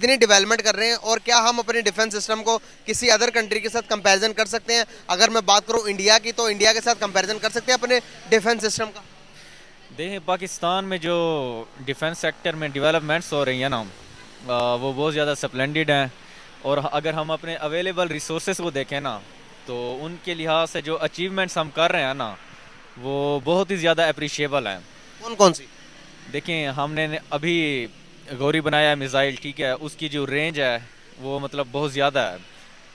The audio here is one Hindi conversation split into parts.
इतनी डेवलपमेंट कर रहे हैं, और क्या हम अपने डिफेंस सिस्टम को किसी अदर कंट्री के साथ कंपैरिजन कर सकते हैं? अगर मैं बात करूं इंडिया की, तो इंडिया के साथ कंपैरिजन कर सकते हैं अपने डिफेंस सिस्टम का? देखें, पाकिस्तान में जो डिफेंस सेक्टर में डेवलपमेंट्स हो रही हैं ना, वो बहुत ज़्यादा स्प्लेंडेड हैं। और अगर हम अपने अवेलेबल रिसोर्सेज को देखें ना, तो उनके लिहाज से जो अचीवमेंट्स हम कर रहे हैं ना, वो बहुत ही ज़्यादा अप्रिशिएबल हैं। कौन कौन सी? देखें, हमने अभी गौरी बनाया है मिज़ाइल, ठीक है, उसकी जो रेंज है वो मतलब बहुत ज़्यादा है।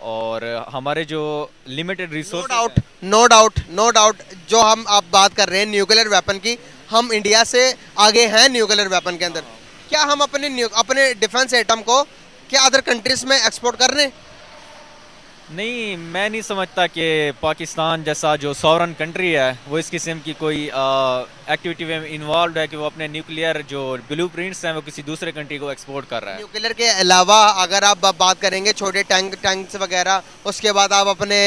और हमारे जो लिमिटेड नो रिसोर्सेज डाउट, हैं। No doubt, no doubt. जो हम आप बात कर रहे हैं न्यूक्लियर वेपन की, हम इंडिया से आगे हैं न्यूक्लियर वेपन के अंदर। क्या हम अपने डिफेंस आइटम को क्या अदर कंट्रीज में एक्सपोर्ट कर रहे हैं? नहीं, मैं नहीं समझता कि पाकिस्तान जैसा जो सॉवरन कंट्री है वो इस किस्म की कोई एक्टिविटी में इन्वॉल्व है कि वो अपने न्यूक्लियर जो ब्लूप्रिंट्स हैं वो किसी दूसरे कंट्री को एक्सपोर्ट कर रहा है। न्यूक्लियर के अलावा अगर आप बात करेंगे छोटे टैंक्स वगैरह, उसके बाद आप अपने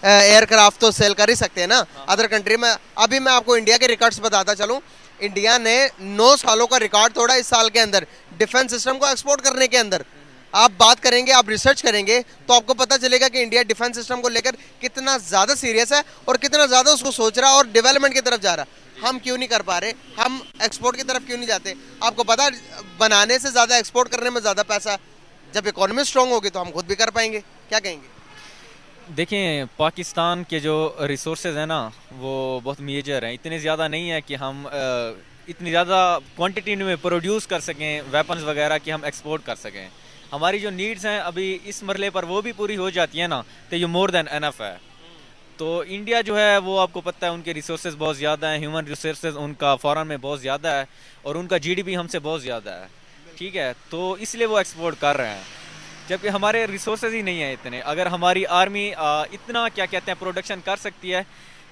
एयरक्राफ्ट तो सेल कर ही सकते हैं ना अदर कंट्री में। अभी मैं आपको इंडिया के रिकॉर्ड्स बताता चलूं। इंडिया ने 9 सालों का रिकॉर्ड तोड़ा इस साल के अंदर डिफेंस सिस्टम को एक्सपोर्ट करने के अंदर। आप बात करेंगे, आप रिसर्च करेंगे, तो आपको पता चलेगा कि इंडिया डिफेंस सिस्टम को लेकर कितना ज़्यादा सीरियस है और कितना ज़्यादा उसको सोच रहा है और डेवलपमेंट की तरफ जा रहा है। हम क्यों नहीं कर पा रहे? हम एक्सपोर्ट की तरफ क्यों नहीं जाते? आपको पता है, बनाने से ज़्यादा एक्सपोर्ट करने में ज़्यादा पैसा है। जब इकोनॉमी स्ट्रांग होगी तो हम खुद भी कर पाएंगे। क्या कहेंगे? देखें, पाकिस्तान के जो रिसोर्सेज हैं ना, वो बहुत मेजर हैं। इतने ज़्यादा नहीं है कि हम इतनी ज़्यादा क्वांटिटी में प्रोड्यूस कर सकें वेपन्स वगैरह कि हम एक्सपोर्ट कर सकें। हमारी जो नीड्स हैं अभी इस मरले पर वो भी पूरी हो जाती है ना, तो ये मोर देन एनफ है। तो इंडिया जो है वो आपको पता है उनके रिसोर्सेज बहुत ज़्यादा हैं, ह्यूमन रिसोर्सेज उनका फॉरेन में बहुत ज़्यादा है, और उनका जीडीपी हमसे बहुत ज़्यादा है, ठीक है। तो इसलिए वो एक्सपोर्ट कर रहे हैं, जबकि हमारे रिसोर्सेज ही नहीं है इतने। अगर हमारी आर्मी इतना क्या कहते हैं प्रोडक्शन कर सकती है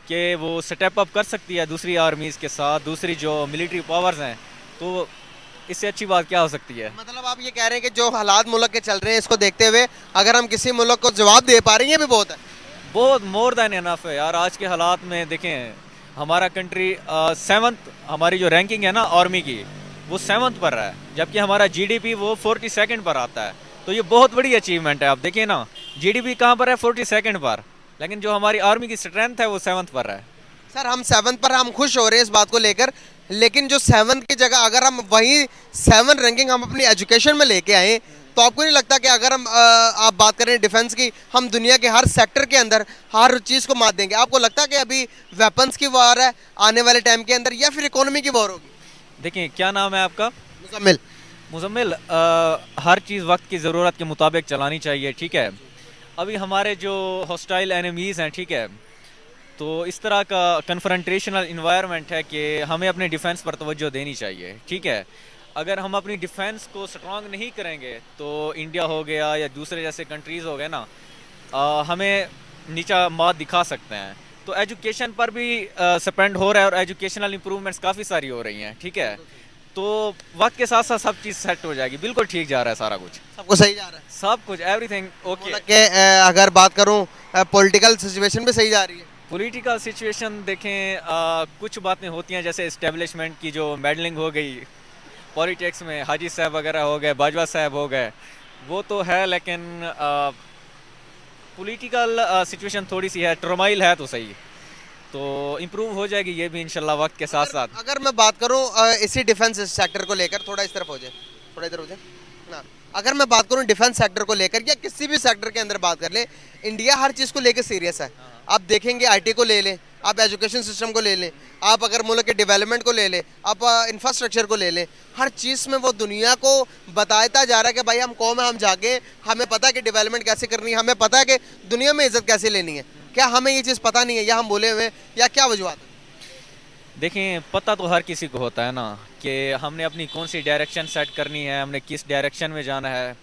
कि वो स्टेप अप कर सकती है दूसरी आर्मीज़ के साथ, दूसरी जो मिलिट्री पावर्स हैं, तो इससे अच्छी बात क्या हो सकती है। मतलब आप ये कह रहे हैं कि जो हालात मुल्क के चल रहे हैं, इसको देखते हुए अगर हम किसी मुल्क को जवाब दे पा रहे हैं, ये भी बहुत है। बहुत मोर देन इनफ है यार। आज के हालात में देखें, हमारा कंट्री 7th, हमारी जो रैंकिंग है ना आर्मी की, वो 7th पर है, जबकि हमारा जीडीपी वो 42nd पर आता है। तो ये बहुत बड़ी अचीवमेंट है। आप देखिए ना, जीडीपी कहाँ पर है? 42nd पर, लेकिन जो हमारी आर्मी की स्ट्रेंथ है वो 7th पर है। सर, हम 7 पर हम खुश हो रहे हैं इस बात को लेकर, लेकिन जो 7 की जगह अगर हम वही 7 रैंकिंग हम अपनी एजुकेशन में लेके आए, तो आपको नहीं लगता कि अगर हम आप बात करें डिफेंस की, हम दुनिया के हर सेक्टर के अंदर हर चीज़ को मात देंगे? आपको लगता है कि अभी वेपन्स की वॉर है आने वाले टाइम के अंदर, या फिर इकोनॉमी की वॉर होगी? देखिए, क्या नाम है आपका? मुकम्मिल। मुजम्मिल, हर चीज़ वक्त की ज़रूरत के मुताबिक चलानी चाहिए, ठीक है। अभी हमारे जो हॉस्टाइल एनिमीज़ हैं, ठीक है, तो इस तरह का कन्फ्रंटेशनल इन्वायरमेंट है कि हमें अपने डिफेंस पर तवज्जो देनी चाहिए, ठीक है। अगर हम अपनी डिफेंस को स्ट्रांग नहीं करेंगे तो इंडिया हो गया या दूसरे जैसे कंट्रीज़ हो गए ना, हमें नीचा मात दिखा सकते हैं। तो एजुकेशन पर भी स्पेंड हो रहा है, और एजुकेशनल इंप्रूवमेंट्स काफ़ी सारी हो रही हैं, ठीक है। तो वक्त के साथ साथ सब चीज़ सेट हो जाएगी। बिल्कुल ठीक जा रहा है सारा कुछ, सबको सही जा रहा है? सब कुछ, एवरीथिंग ओके। मुल्क के अगर बात करूं, पॉलिटिकल सिचुएशन भी सही जा रही है? पॉलिटिकल सिचुएशन देखें, कुछ बातें होती हैं जैसे इस्टेब्लिशमेंट की जो मेडलिंग हो गई पॉलिटिक्स में, हाजी साहब वगैरह हो गए, बाजवा साहब हो गए, वो तो है, लेकिन पॉलिटिकल सिचुएशन थोड़ी सी है, टर्माइल है तो सही। तो इम्प्रूव हो जाएगी ये भी इंशाल्लाह वक्त के साथ साथ। अगर मैं बात करूं इसी डिफेंस सेक्टर को लेकर, थोड़ा इस तरफ हो जाए, थोड़ा इधर हो जाए ना। अगर मैं बात करूं डिफेंस सेक्टर को लेकर या किसी भी सेक्टर के अंदर बात कर ले, इंडिया हर चीज़ को लेकर सीरियस है। आप देखेंगे आईटी को ले लें, आप एजुकेशन सिस्टम को ले लें, आप अगर मुल्क के डेवलपमेंट को ले लें, आप इंफ्रास्ट्रक्चर को ले लें, हर चीज़ में वो दुनिया को बताता जा रहा है कि भाई हम कौम है, हम जागे, हमें पता है कि डेवलपमेंट कैसे करनी है, हमें पता है कि दुनिया में इज्जत कैसे लेनी है। क्या हमें ये चीज़ पता नहीं है, या हम बोले हुए, या क्या वजूहत है? देखें, पता तो हर किसी को होता है ना कि हमने अपनी कौन सी डायरेक्शन सेट करनी है, हमने किस डायरेक्शन में जाना है,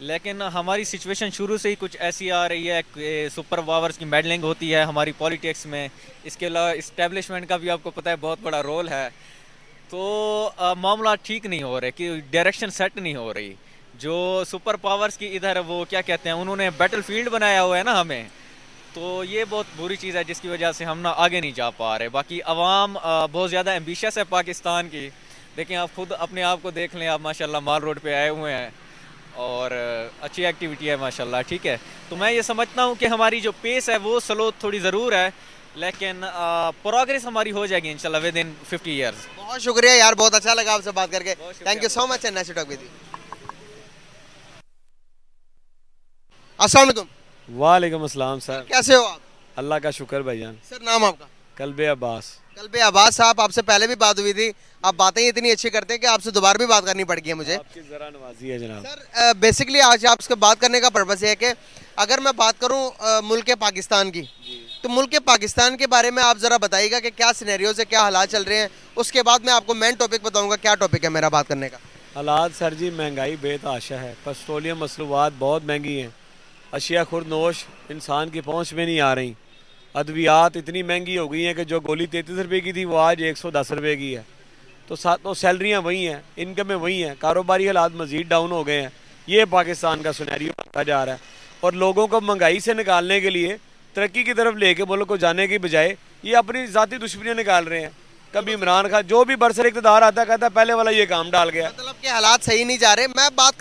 लेकिन हमारी सिचुएशन शुरू से ही कुछ ऐसी आ रही है कि सुपर पावर्स की मेडलिंग होती है हमारी पॉलिटिक्स में। इसके अलावा इस्टेब्लिशमेंट का भी आपको पता है बहुत बड़ा रोल है। तो मामला ठीक नहीं हो रहे कि डायरेक्शन सेट नहीं हो रही। जो सुपर पावर्स की इधर वो क्या कहते हैं, उन्होंने बैटल फील्ड बनाया हुआ है ना हमें, तो ये बहुत बुरी चीज़ है जिसकी वजह से हम ना आगे नहीं जा पा रहे। बाकी अवाम बहुत ज़्यादा एम्बिशियस है पाकिस्तान की। देखें, आप खुद अपने आप को देख लें, आप माशाल्लाह माल रोड पे आए हुए हैं, और अच्छी एक्टिविटी है माशाल्लाह, ठीक है। तो मैं ये समझता हूँ कि हमारी जो पेस है वो स्लो थोड़ी ज़रूर है, लेकिन प्रोग्रेस हमारी हो जाएगी इंशाल्लाह विद इन 50 ईयर्स। बहुत शुक्रिया यार, बहुत अच्छा लगा आपसे बात करके। बहुत शुक्रिया, thank you so much and nice to talk with you. अस्सलाम वालेकुम। वालेकुम अस्सलाम सर। कैसे हो आप? अल्लाह का शुक्र भाईजान। सर नाम आपका? कल्बे अब्बास। कल्बे अब्बास साहब, आपसे पहले भी बात हुई थी, आप बातें ही इतनी अच्छी करते हैं कि आपसे दोबारा भी बात करनी पड़ गई है मुझे। आपकी ज़रा नवाजी है जनाब। सर बेसिकली आज आपसे बात करने का पर्पस ये है कि अगर मैं बात करूं मुल्क पाकिस्तान की, तो मुल्क पाकिस्तान के बारे में आप ज़रा बताइएगा कि क्या सिनेरियोज है, क्या हालात चल रहे हैं। उसके बाद मैं आपको मेन टॉपिक बताऊंगा। क्या टॉपिक है मेरा बात करने का? हालात सर जी, महंगाई बेतहाशा है, पेट्रोलियम मसलूबात बहुत महंगी हैं, अशिया खुर्दनोश इंसान की पहुँच में नहीं आ रही, अद्वियात इतनी महंगी हो गई हैं कि जो गोली 33 रुपये की थी वो आज 110 रुपये की है। तो साथ तो सैलरियाँ वही हैं, इनकमें वही हैं, कारोबारी हालात मज़ीद डाउन हो गए हैं। ये पाकिस्तान का सिनेरियो बनता जा रहा है और लोगों को महंगाई से निकालने के लिए तरक्की की तरफ लेके मुल्क को जाने की बजाय ये अपनी ज़ाती दुश्मनियाँ निकाल रहे हैं। कभी इमरान खान जो भी बरसर इक़्तिदार आता है कहता है पहले वाला ये काम डाल गया। मतलब कि हालात सही नहीं जा रहे। मैं बात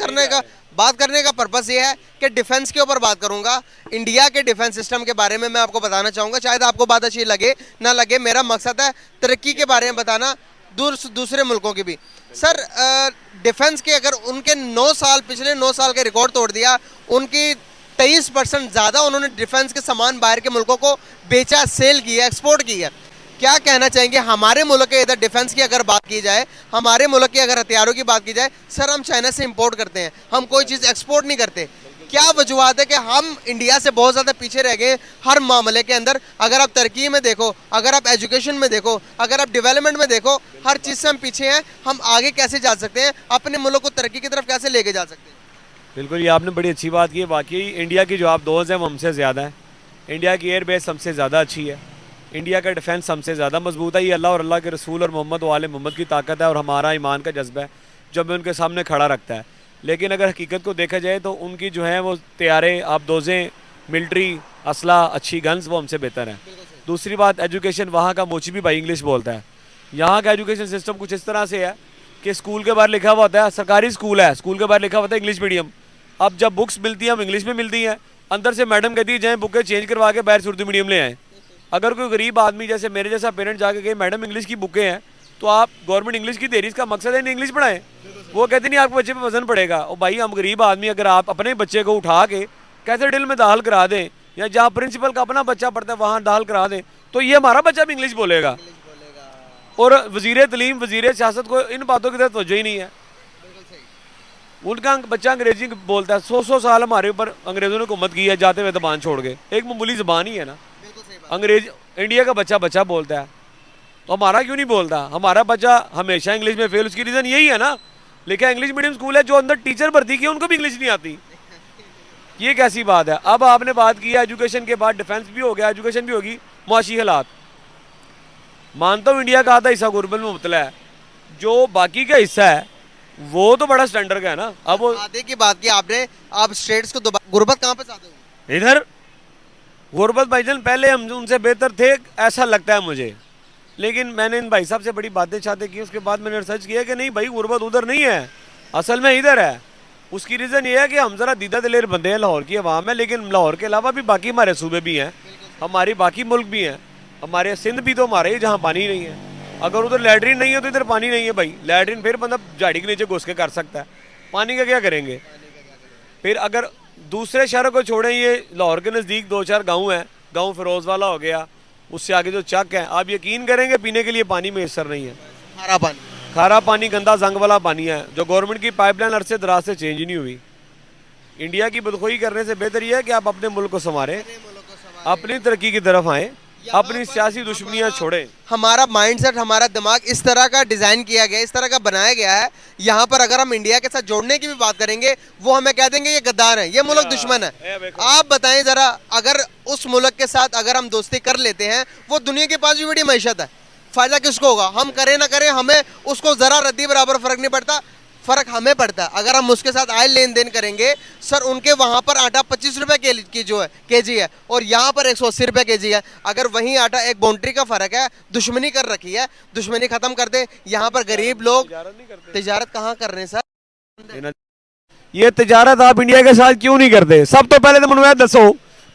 करने का पर्पस ये है कि डिफेंस के ऊपर बात करूंगा। इंडिया के डिफेंस सिस्टम के बारे में मैं आपको बताना चाहूँगा। शायद आपको बात अच्छी लगे ना लगे, मेरा मकसद है तरक्की के बारे में बताना, दूसरे मुल्कों की भी। सर डिफेंस के अगर उनके 9 साल, पिछले 9 साल के रिकॉर्ड तोड़ दिया। उनकी 23% ज़्यादा उन्होंने डिफेंस के सामान बाहर के मुल्कों को बेचा, सेल किया, एक्सपोर्ट किया। क्या कहना चाहेंगे हमारे मुल्क के इधर डिफेंस की अगर बात की जाए, हमारे मुल्क के अगर हथियारों की बात की जाए, सर हम चाइना से इंपोर्ट करते हैं, हम कोई चीज़ एक्सपोर्ट नहीं करते। क्या वजूहत है कि हम इंडिया से बहुत ज़्यादा पीछे रह गए हर मामले के अंदर? अगर आप तरक्की में देखो, अगर आप एजुकेशन में देखो, अगर आप डेवलपमेंट में देखो, हर चीज़ से हम पीछे हैं। हम आगे कैसे जा सकते हैं, अपने मुल्क को तरक्की की तरफ कैसे लेके जा सकते हैं? बिल्कुल, ये आपने बड़ी अच्छी बात की है। वाकई इंडिया की जो आप दोस्त हैं वो हमसे ज़्यादा है। इंडिया की एयर बेस हमसे ज़्यादा अच्छी है, इंडिया का डिफेंस हमसे ज़्यादा मजबूत है। ये अल्लाह और अल्लाह के रसूल और मोहम्मद वाले मोहम्मद की ताकत है और हमारा ईमान का जज्बा है जो हमें उनके सामने खड़ा रखता है। लेकिन अगर हकीकत को देखा जाए तो उनकी जो है वो तैयारे, आबदोज़ें, मिलिट्री, असला, अच्छी गन्स वो हमसे बेहतर है। दूसरी बात एजुकेशन, वहाँ का मोची भी भाई इंग्लिश बोलता है। यहाँ का एजुकेशन सिस्टम कुछ इस तरह से है कि स्कूल के बाहर लिखा हुआ होता है, सरकारी स्कूल है, स्कूल के बाहर लिखा हुआ है इंग्लिश मीडियम। अब जब बुक्स मिलती हैं, अब इंग्लिश में मिलती हैं, अंदर से मैडम कहती है जाएँ बुकें चेंज करवा के बाहर से उर्दू मीडियम ले आएँ। अगर कोई गरीब आदमी जैसे मेरे जैसा पेरेंट जाके कहे मैडम इंग्लिश की बुकें हैं, तो आप गवर्नमेंट इंग्लिश की दे रही, इसका मकसद है इंग्लिश पढ़ाएं। वो कहते नहीं आपके बच्चे पे वजन पड़ेगा। और भाई हम गरीब आदमी, अगर आप अपने बच्चे को उठा के कैथेड्रल में दाखिल करा दें या जहाँ प्रिंसिपल का अपना बच्चा पढ़ता है वहाँ दाखिल करा दें, तो ये हमारा बच्चा भी इंग्लिश बोलेगा। और वजीर तलीम, वजीर सियासत को इन बातों की तरफ तवज्जो ही नहीं है। उनका बच्चा अंग्रेजी बोलता है। 100 साल हमारे ऊपर अंग्रेजों ने हुकूमत की है जाते हुए ज़बान छोड़ के, एक मामूली ज़बान ही है ना। अंग्रेज इंडिया का बच्चा बोलता है, तो हमारा क्यों नहीं बोलता? हमारा बच्चा हमेशा इंग्लिश में फेल, उसकी रीज़न यही है ना, लेकिन इंग्लिश मीडियम स्कूल है, जो अंदर टीचर भर्ती किया उनको भी इंग्लिश नहीं आती। ये कैसी बात है? अब आपने बात की है एजुकेशन के बाद डिफेंस भी हो गया, एजुकेशन भी होगी, मुआशी हालात। मानता हूँ इंडिया का आधा हिस्सा गुर्बत में मुबतला है, जो बाकी का हिस्सा है वो तो बड़ा स्टैंडर्ड का है ना। अब वो आधे की बात की आपने, आप स्टेट्स को गुर्बत कहाँ पे चाहते हो? इधर गुर्बत भाईजान पहले हम उनसे बेहतर थे ऐसा लगता है मुझे, लेकिन मैंने इन भाई साहब से बड़ी बातें की, उसके बाद मैंने रिसर्च किया कि नहीं भाई गुर्बत उधर नहीं है, असल में इधर है। उसकी रीज़न ये है कि हम ज़रा दीदा दिलेर बंदे हैं, लाहौर की अवाम है, लेकिन लाहौर के अलावा भी बाकी हमारे सूबे भी हैं, हमारी बाकी मुल्क भी हैं, हमारे सिंध भी तो हमारे ही जहाँ पानी नहीं है। अगर उधर लैटरिन नहीं है तो इधर पानी नहीं है भाई। लैटरिन फिर बंदा झाड़ी के नीचे घुस के कर सकता है, पानी का क्या करेंगे? फिर अगर दूसरे शहरों को छोड़ें, ये लाहौर के नज़दीक 2-4 गाँव हैं, गाँव फिरोज वाला हो गया, उससे आगे जो चक है, आप यकीन करेंगे पीने के लिए पानी मैसर नहीं है। खारा पानी गंदा जंग वाला पानी है, जो गवर्नमेंट की पाइपलाइन अरसे दराज से चेंज ही नहीं हुई। इंडिया की बदखोही करने से बेहतर यह है कि आप अपने मुल्क को संवारें, अपनी तरक्की की तरफ आएँ, अपनी सियासी दुश्मनियाँ छोड़ें। हमारा माइंडसेट, हमारा दिमाग इस तरह का डिज़ाइन किया गया, इस तरह का बनाया गया है। यहाँ पर अगर हम इंडिया के साथ जोड़ने की भी बात करेंगे, वो हमें कह देंगे ये गद्दार है, ये मुल्क दुश्मन है। आप बताएं ज़रा, अगर उस मुल्क के साथ अगर हम दोस्ती कर लेते हैं, वो दुनिया के पास भी बड़ी मैशत है, फ़ायदा किसको होगा? हम करें ना करें, हमें उसको ज़रा रद्दी बराबर फ़र्क नहीं पड़ता, फ़र्क हमें पड़ता है। अगर हम उसके साथ आय लेन देन करेंगे, सर उनके वहाँ पर आटा 25 रुपये की जो है केजी है, और यहाँ पर 180 रुपये केजी है। अगर वहीं आटा, एक बाउंड्री का फ़र्क है, दुश्मनी कर रखी है, दुश्मनी ख़त्म कर दे। यहाँ पर गरीब लोग तिजारत कहाँ कर रहे हैं सर? ये तजारत आप इंडिया के साथ क्यों नहीं करते? सब तो पहले तो मैं दसो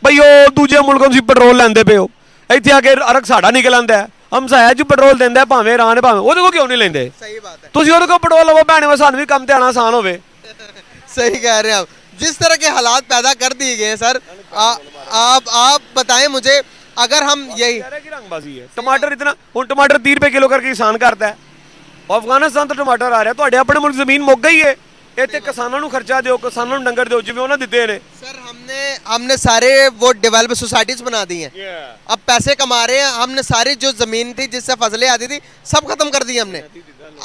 भाई ਉਹ ਦੂਜੇ ਮੁਲਕਾਂ ਤੋਂ ਪੈਟਰੋਲ ਲੈਂਦੇ ਪਏ ਹੋ, ਇੱਥੇ ਆ ਕੇ ਅਰਕ ਸਾਡਾ ਨਿਕਲ ਆਂਦਾ ਹੈ, ਹਮਸਾਇਆ ਚ ਪੈਟਰੋਲ ਦਿੰਦਾ ਭਾਵੇਂ ਇਰਾਨ ਭਾਵੇਂ ਉਹਦੇ ਕੋਲ ਕਿਉਂ ਨਹੀਂ ਲੈਂਦੇ? सही बात है, ਤੁਸੀਂ ਉਹਦੇ ਕੋਲ ਪੈਟਰੋਲ ਲਵੋ ਭੈਣੇ ਵਾ ਸਾਨੂੰ ਵੀ ਕੰਮ ਤੇ ਆਣਾ ਆਸਾਨ ਹੋਵੇ। सही कह रहे हैं आप। जिस तरह के हालात पैदा कर दिए गए हैं सर, आप बताएं मुझे, अगर हम यही कह रहे हैं कि रंगबाजी है। टमाटर इतना ਹੁਣ ਟਮਾਟਰ 30 ਰੁਪਏ ਕਿਲੋ ਕਰਕੇ ਕਿਸਾਨ ਕਰਦਾ ਹੈ, ਅਫਗਾਨਿਸਤਾਨ ਤੋਂ ਟਮਾਟਰ ਆ ਰਿਹਾ, ਤੁਹਾਡੇ ਆਪਣੇ ਮੁਲਕ ਜ਼ਮੀਨ ਮੁੱਕ ਗਈ ਹੈ, ਇੱਥੇ ਕਿਸਾਨਾਂ ਨੂੰ ਖਰਚਾ ਦਿਓ, ਕਿਸਾਨਾਂ ਨੂੰ ਡੰਗਰ ਦਿਓ ਜਿਵੇਂ ਉਹਨਾਂ ਦਿੱਤੇ ਨੇ। सर हमने सारे वो डेवलप सोसाइटीज बना दी हैं, अब पैसे कमा रहे हैं, हमने सारी जो जमीन थी जिससे फसलें आती थी सब खत्म कर दी हमने।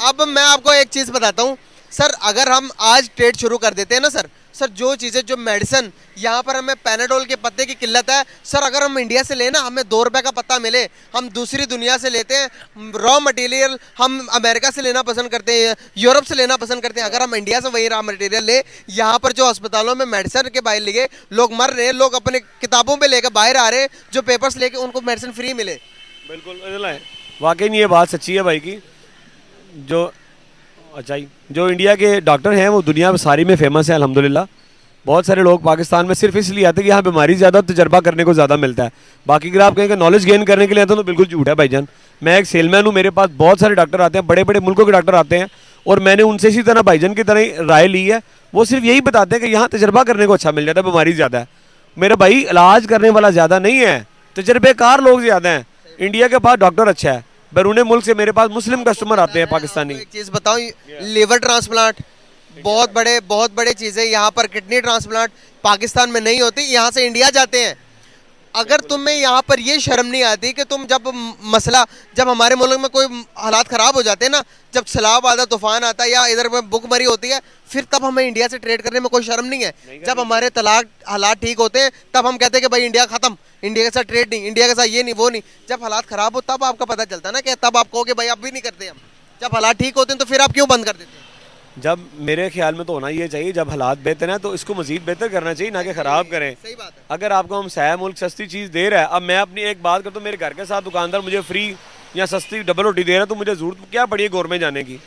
अब मैं आपको एक चीज़ बताता हूँ सर, अगर हम आज ट्रेड शुरू कर देते हैं ना सर, जो चीज़ें जो मेडिसिन यहाँ पर हमें पैनाडोल के पत्ते की किल्लत है सर, अगर हम इंडिया से लेना हमें 2 रुपए का पत्ता मिले, हम दूसरी दुनिया से लेते हैं रॉ मटेरियल, हम अमेरिका से लेना पसंद करते हैं, यूरोप से लेना पसंद करते हैं, अगर हम इंडिया से वही रॉ मटेरियल ले, यहाँ पर जो अस्पतालों में मेडिसिन के बाहर लिखे लोग मर रहे हैं, लोग अपने किताबों पे लेकर बाहर आ रहे हैं, जो पेपर्स लेके उनको मेडिसिन फ्री मिले। बिल्कुल वाकई नहीं, ये बात सच्ची है भाई की। जो अच्छा ही जो इंडिया के डॉक्टर हैं वो दुनिया में सारी में फेमस है अल्हम्दुलिल्लाह। बहुत सारे लोग पाकिस्तान में सिर्फ इसलिए आते हैं कि यहाँ बीमारी ज़्यादा, तजर्बा करने को ज़्यादा मिलता है। बाकी अगर आप कहें कि नॉलेज गेन करने के लिए आते हैं तो बिल्कुल झूठ है भाईजान। मैं एक सेलमैन हूँ, मेरे पास बहुत सारे डॉक्टर आते हैं, बड़े बड़े मुल्कों के डॉक्टर आते हैं, और मैंने उनसे इसी तरह भाईजान की तरह राय ली है। वो सिर्फ यही बताते हैं कि यहाँ तजर्बा करने को अच्छा मिल जाता है, बीमारी ज़्यादा है। मेरा भाई इलाज करने वाला ज़्यादा नहीं है, तजर्बेकार लोग ज़्यादा हैं। इंडिया के पास डॉक्टर अच्छा है, बैरून मुल्क से मेरे पास मुस्लिम कस्टमर आते हैं पाकिस्तानी। एक चीज़ बताऊँ, लीवर ट्रांसप्लांट बहुत बड़े चीज़ है। यहाँ पर किडनी ट्रांसप्लांट पाकिस्तान में नहीं होती, यहाँ से इंडिया जाते हैं। अगर तुम्हें यहाँ पर ये शर्म नहीं आती कि तुम जब हमारे मुल्क में कोई हालात ख़राब हो जाते हैं ना, जब सैलाब आता, तूफान आता है या इधर में भुखमरी होती है, फिर तब हमें इंडिया से ट्रेड करने में कोई शर्म नहीं है। जब हमारे हालात ठीक होते हैं तब हम कहते हैं कि भाई इंडिया ख़त्म, इंडिया के साथ ट्रेड नहीं, इंडिया के साथ ये नहीं वो नहीं। जब हालात ख़राब हो तब आपका पता चलता है ना, कि तब आप कहोगे भाई अब भी नहीं करते हम। जब हालात ठीक होते हैं तो फिर आप क्यों बंद कर देते हैं? जब मेरे ख्याल में तो होना ये चाहिए, जब हालात बेहतर हैं तो इसको मजीद बेहतर करना चाहिए, ना कि ख़राब करें। सही बात है। अगर आपको हम साया मुल्क सस्ती चीज़ दे रहा है, अब मैं अपनी एक बात करता हूँ, मेरे घर के साथ दुकानदार मुझे फ्री या सस्ती डबल रोटी दे रहा है, तो मुझे ज़रूरत क्या पड़ी है गौरमेंट जाने की?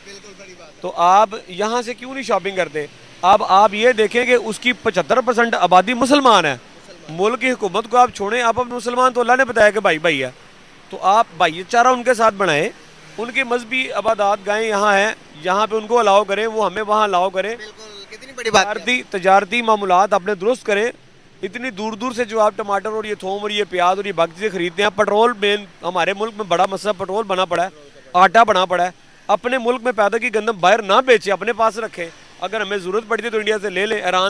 तो आप यहाँ से क्यों नहीं शॉपिंग करते? अब आप ये देखें कि उसकी 75% आबादी मुसलमान है। मुल्क की हुकूमत को आप छोड़ें, आप अपने मुसलमान तो अल्लाह ने बताया कि भाई है, तो आप भाईचारा उनके साथ बनाएं, उनकी मजहबी आबादात गाहें यहाँ हैं, यहाँ पे उनको अलाउ करें, वो हमें वहाँ अलाउ करें। कितनी बड़ी बात है। तजारती मामूलात अपने दुरुस्त करें। इतनी दूर दूर से जो आप टमाटर और ये थोम और ये प्याज और ये बाकी चीज़ें खरीदते हैं, पेट्रोल मेन हमारे मुल्क में बड़ा मसला पेट्रोल बना पड़ा है, आटा बना पड़ा है। अपने मुल्क में पैदा की गंदम बाहर ना बेचे, अपने पास रखें। अगर हमें ज़रूरत पड़ती है तो इंडिया से ले लें। ईरान